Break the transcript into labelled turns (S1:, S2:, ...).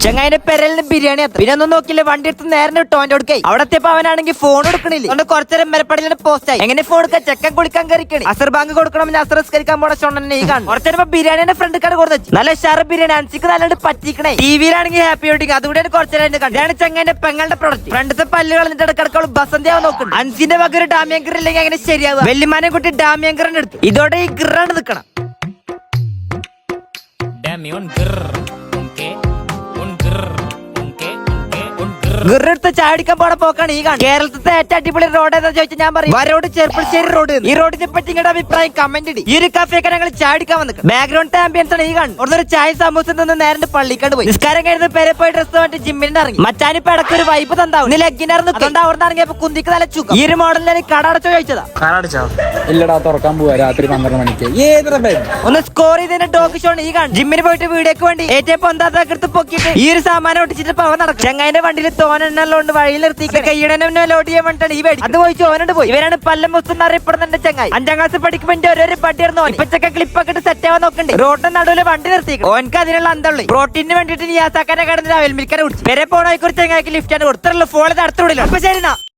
S1: ചങ്ങായിന്റെ പെരലിന് ബിരിയാണി എത്ര പിന്നെ ഒന്നും നോക്കില്ല വണ്ടി എടുത്ത് നേരെ ടോന്റെ കൊടുക്കേ അവിടെ എത്തിയപ്പോ അവനാണെങ്കിൽ ഫോൺ കൊടുക്കണില്ല അതുകൊണ്ട് കുറച്ചേരം മരപ്പടിയിലെ പോസ്റ്റ് ആയി എങ്ങനെ ഫോൺ എടുക്കാൻ ചെക്കൻ കുളിക്കാൻ കയറിക്കണി അസർ ബാങ്ക് കൊടുക്കണം അസർ സ്കരിക്കാൻ പോണ ഷോണ്ണനെ ഈ കാണും കുറച്ചേരം ബിരിയാണിന്റെ ഫ്രണ്ട് കാർഡ് കൊടുത്തു നല്ല ഷാർ ബിരിയാണി അൻസിക്ക് നല്ലത് പറ്റിക്കണേ ടിവിയിലാണെങ്കിൽ ഹാപ്പി വെഡിങ് അതുകൂടെ കുറച്ചേരം കണ്ടു ഇതാണ് ചങ്ങായിന്റെ പെങ്ങളുടെ പ്രൊഡക്റ്റ് ഫ്രണ്ടത്തെ പല്ല് കളഞ്ഞിട്ട് ഇടക്കിടക്കോളം ബസന്തിയാവ് നോക്കുന്നു അൻസിന്റെ വക ഒരു ഡാമിയങ്കർ ഇല്ലെങ്കിൽ അങ്ങനെ ശരിയാവുക വെല്ലിമാനെ കുട്ടി ഡാമിയങ്കറിന്റെ എടുത്തു ഇതോടെ ഈ ഗിറാണ് നിൽക്കണം ഗിറെടുത്ത് ചാടിക്കാൻ പോണ പോക്കാണ് ഈ കാണും കേരളത്തിലെ ഏറ്റവും അടിപൊളി റോഡ് ഏതാ ചോദിച്ചാൽ ഞാൻ പറയും വരോട് ചെറുപ്പശ്ശേരി റോഡ് ഈ റോഡിനെ പറ്റി നിങ്ങളുടെ അഭിപ്രായം കമന്റ് ഇടി ഈ ഒരു കഫേക്ക് ഞങ്ങൾ ചാടിക്കാൻ വന്നു ബാക്ക്ഗ്രൗണ്ട് ആംബിയൻസ് ആണ് ഈ കാണും ഒരു ചായ സമൂസ നിന്ന് നേരെ പള്ളിക്കാണ്ട് പോയി നിസ്കാരം കഴിഞ്ഞ പേരെ പോയി ഡ്രസ് വേണ്ടി ജിമ്മിന് ഇറങ്ങി മച്ചാനിപ്പോ ഇടയ്ക്ക് ഒരു വൈബ് തന്നാവും ഇനി ലെഗിനായിരുന്നു അതുകൊണ്ട് അവിടെ ഇറങ്ങിയപ്പോ കുന്തിക്ക് നല്ല ചുക്കും ഈ ഒരു മോഡലിൽ കട അടച്ചോ ചോദിച്ചതാ
S2: ഇല്ലടാ തുറക്കാൻ പോവാ രാത്രി 12 മണിക്ക്
S1: ഒന്ന് സ്കോർ ചെയ്തതിന്റെ ഡോഗ് ഷോ ഈ കാണും ജിമ്മിന് പോയിട്ട് വീഡിയോക്ക് വേണ്ടി ഏറ്റവും പൊന്താത്തകൃത്ത് പൊക്കിയിട്ട് ഈ ഒരു സാമാനം ഒട്ടിച്ചിട്ട് പവൻ നടക്കും ചങ്ങായിന്റെ വണ്ടിയിൽ തോനെണ്ണല്ലോണ്ട് വഴി നിർത്തി കൈയുടെ ലോഡ് ചെയ്യാൻ വേണ്ടിട്ടാണ് ഈ വേടി അത് പോയി ചോനോട് പോയി ഇവരാണ് പല്ലം മുസ്തും അറിയപ്പെടുന്നുണ്ട് ചങ്ങായി 5ാം ക്ലാസ് പഠിക്കുമ്പോ ഓരോ പട്ടിയായിരുന്നു ഇപ്പൊ ചെക്ക ക്ലിപ്പൊക്കെ ഇട്ട് സെറ്റ് ആവാൻ നോക്കണ്ട് റോഡിന്റെ നടുവില് വണ്ടി നിർത്തി ഓനക്ക് അതിനുള്ള അന്തള്ളി പ്രോട്ടീന് വേണ്ടിട്ട് യാസാക്കാരെ കിടന്നിട്ട് അവൽ മിൽക്കാരെ കുടിച്ചു വരെ പോണ കുറിച്ച് ചങ്ങായിക്ക് ലിഫ്റ്റാണ് കൊടുത്തുള്ള ഫോണിൽ അടുത്ത് വിടില്ല അപ്പൊ ശരി